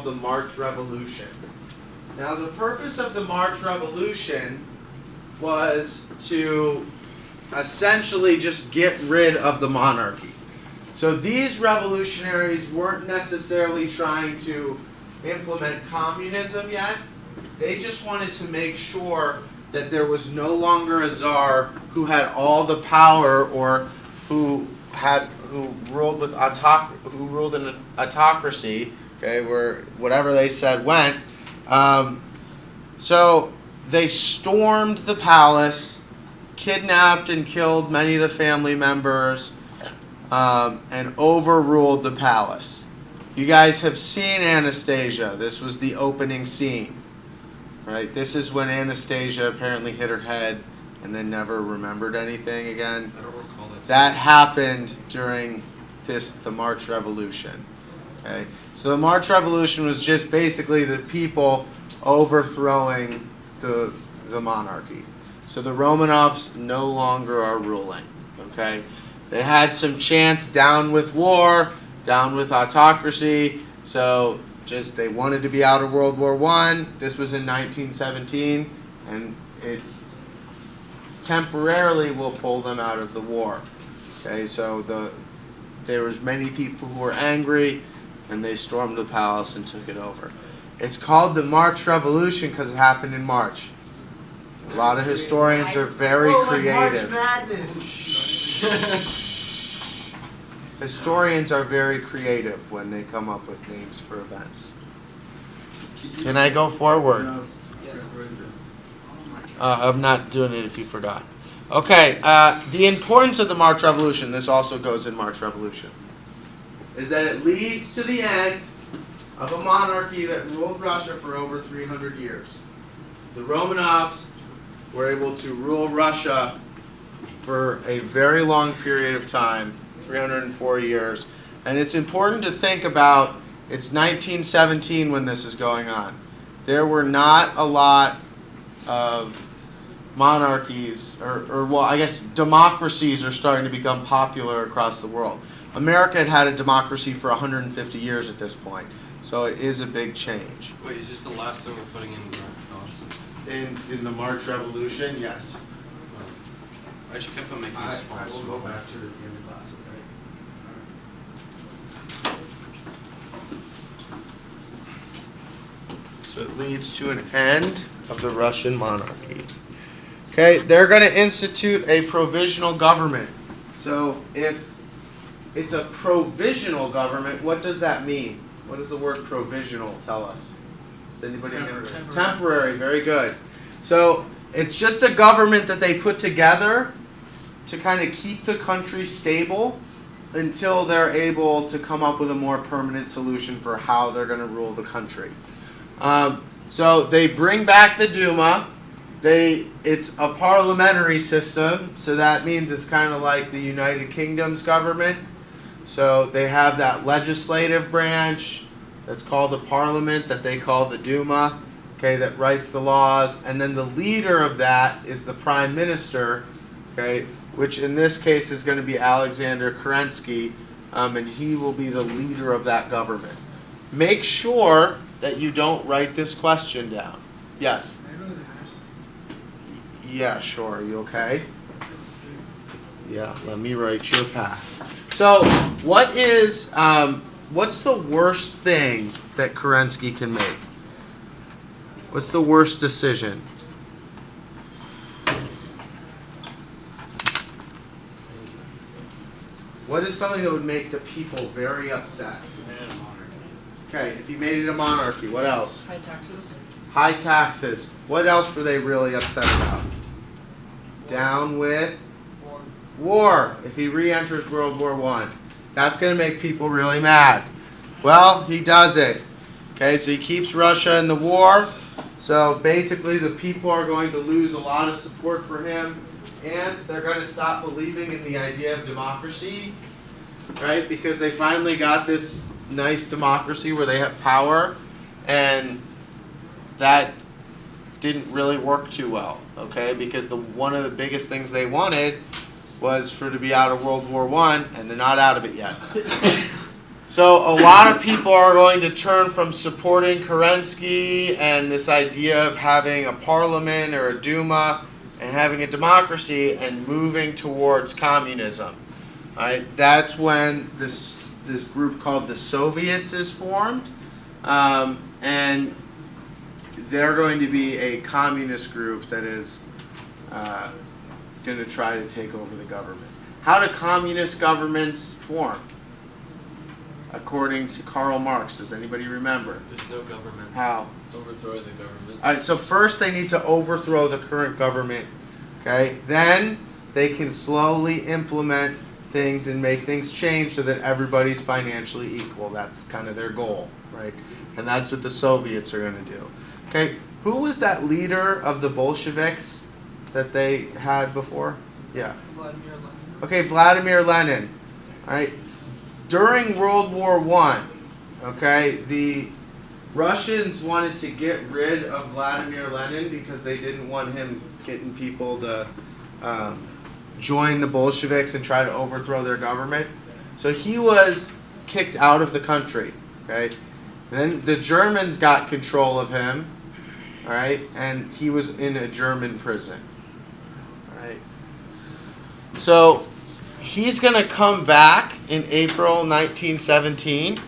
the March Revolution. Now, the purpose of the March Revolution was to essentially just get rid of the monarchy. So these revolutionaries weren't necessarily trying to implement communism yet. They just wanted to make sure that there was no longer a czar who had all the power, or who ruled in an autocracy, okay, where whatever they said went. So they stormed the palace, kidnapped and killed many of the family members, and overruled the palace. You guys have seen Anastasia. This was the opening scene, right? This is when Anastasia apparently hit her head and then never remembered anything again. I don't recall that. That happened during the March Revolution. Okay, so the March Revolution was just basically the people overthrowing the monarchy. So the Romanovs no longer are ruling. Okay, they had some chance, down with war, down with autocracy. So just they wanted to be out of World War I. This was in 1917, and it temporarily will pull them out of the war. Okay, so there was many people who were angry, and they stormed the palace and took it over. It's called the March Revolution because it happened in March. A lot of historians are very creative. March Madness. Historians are very creative when they come up with names for events. Can I go forward? I'm not doing it if you forgot. Okay, the importance of the March Revolution, this also goes in March Revolution, is that it leads to the end of a monarchy that ruled Russia for over 300 years. The Romanovs were able to rule Russia for a very long period of time, 304 years. And it's important to think about, it's 1917 when this is going on. There were not a lot of monarchies, or well, I guess democracies are starting to become popular across the world. America had a democracy for 150 years at this point, so it is a big change. Wait, is this the last thing we're putting in the In the March Revolution, yes. I just kept on making I this small. will go back to the end of class, okay? So it leads to an end of the Russian monarchy. Okay, they're going to institute a provisional government. So if it's a provisional government, what does that mean? What does the word provisional tell us? Does anybody know? Temporary, very good. So it's just a government that they put together to kind of keep the country stable until they're able to come up with a more permanent solution for how they're going to rule the country. So they bring back the Duma. It's a parliamentary system, so that means it's kind of like the United Kingdom's government. So they have that legislative branch that's called the parliament, that they call the Duma, okay, that writes the laws, and then the leader of that is the prime minister, okay, which in this case is going to be Alexander Kerensky, and he will be the leader of that government. Make sure that you don't write this question down. Yes? Yeah, sure. Are you okay? Yeah, let me write you a pass. So, what's the worst thing that Kerensky can make? What's the worst decision? What is something that would make the people very upset? Okay, if you made it a monarchy, what else? High taxes. High taxes. What else were they really upset about? Down with war. If he re-enters World War I. That's going to make people really mad. Well, he does it. Okay, so he keeps Russia in the war. So basically the people are going to lose a lot of support for him, and they're going to stop believing in the idea of democracy, right? Because they finally got this nice democracy where they have power, and that didn't really work too well, okay? Because one of the biggest things they wanted was to be out of World War I, and they're not out of it yet. So a lot of people are going to turn from supporting Kerensky and this idea of having a parliament or a Duma and having a democracy and moving towards communism. All right, that's when this group called the Soviets is formed, and they're going to be a communist group that is going to try to take over the government. How do communist governments form? According to Karl Marx, does anybody remember? There's no government. How? Overthrowing the government. All right, so first they need to overthrow the current government, okay? Then they can slowly implement things and make things change so that everybody's financially equal. That's kind of their goal, right? And that's what the Soviets are going to do. Okay, who was that leader of the Bolsheviks that they had before? Yeah. Vladimir Lenin. Okay, Vladimir Lenin. All right. During World War I, okay, the Russians wanted to get rid of Vladimir Lenin because they didn't want him getting people to join the Bolsheviks and try to overthrow their government. So he was kicked out of the country, okay? And then the Germans got control of him, all right, and he was in a German prison, all right? So he's going to come back in April 1917.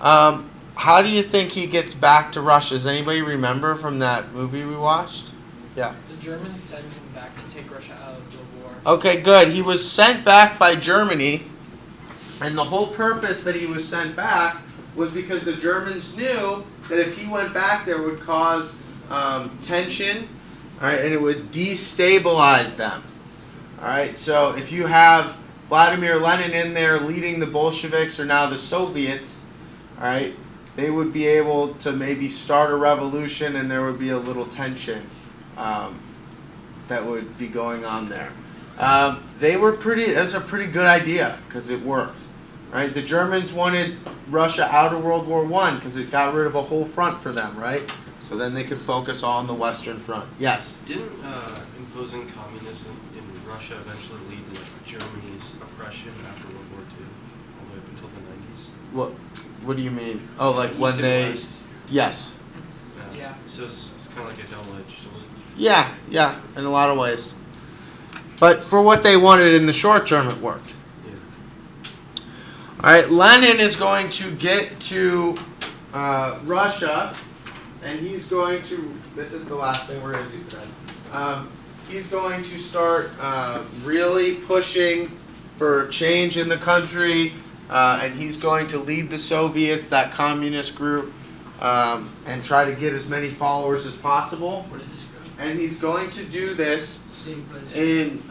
How do you think he gets back to Russia? Does anybody remember from that movie we watched? Yeah. The Germans sent him back to take Russia out of the war. Okay, good. He was sent back by Germany, and the whole purpose that he was sent back was because the Germans knew that if he went back there, it would cause tension, all right, and it would destabilize them. All right, so if you have Vladimir Lenin in there leading the Bolsheviks or now the Soviets, all right, they would be able to maybe start a revolution and there would be a little tension that would be going on there. That's a pretty good idea because it worked. Right? The Germans wanted Russia out of World War I because it got rid of a whole front for them, right? So then they could focus on the Western Front. Yes? Didn't imposing communism in Russia eventually lead to like Germany's oppression after World War II, all the way up until the 90s? What do you mean? Oh, like when East and they... West. Yes. Yeah. So it's kind of like a double-edged sword. Yeah, in a lot of ways. But for what they wanted in the short term, it worked. Yeah. All right, Lenin is going to get to Russia, and he's going to, this is the last thing we're going to do today. He's going to start really pushing for change in the country, and he's going to lead the Soviets, that communist group, and try to get as many followers as possible. What is this group? And he's going to do this Same place. in,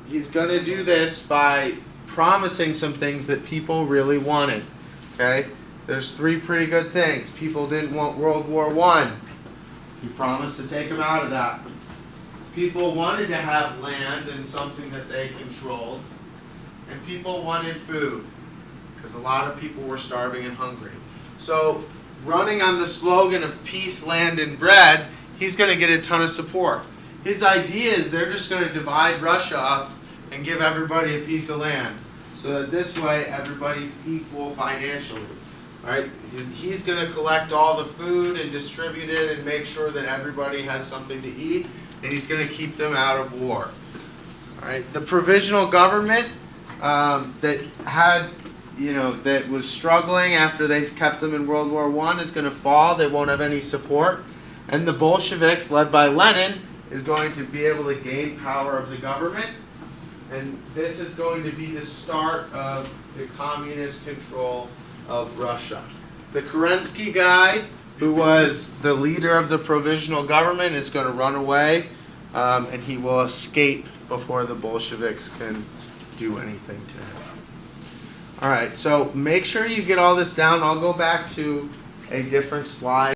he's going to do this by promising some things that people really wanted, okay? There's three pretty good things. People didn't want World War I. He promised to take them out of that. People wanted to have land and something that they controlled. And people wanted food, because a lot of people were starving and hungry. So, running on the slogan of peace, land, and bread, he's going to get a ton of support. His idea is they're just going to divide Russia up and give everybody a piece of land, so that this way everybody's equal financially. All right? He's going to collect all the food and distribute it and make sure that everybody has something to eat, and he's going to keep them out of war. All right? The provisional government that had, that was struggling after they kept them in World War I is going to fall. They won't have any support. And the Bolsheviks, led by Lenin, is going to be able to gain power of the government. And this is going to be the start of the communist control of Russia. The Kerensky guy, who was the leader of the provisional government, is going to run away, and he will escape before the Bolsheviks can do anything to him. All right, so make sure you get all this down. I'll go back to a different slide.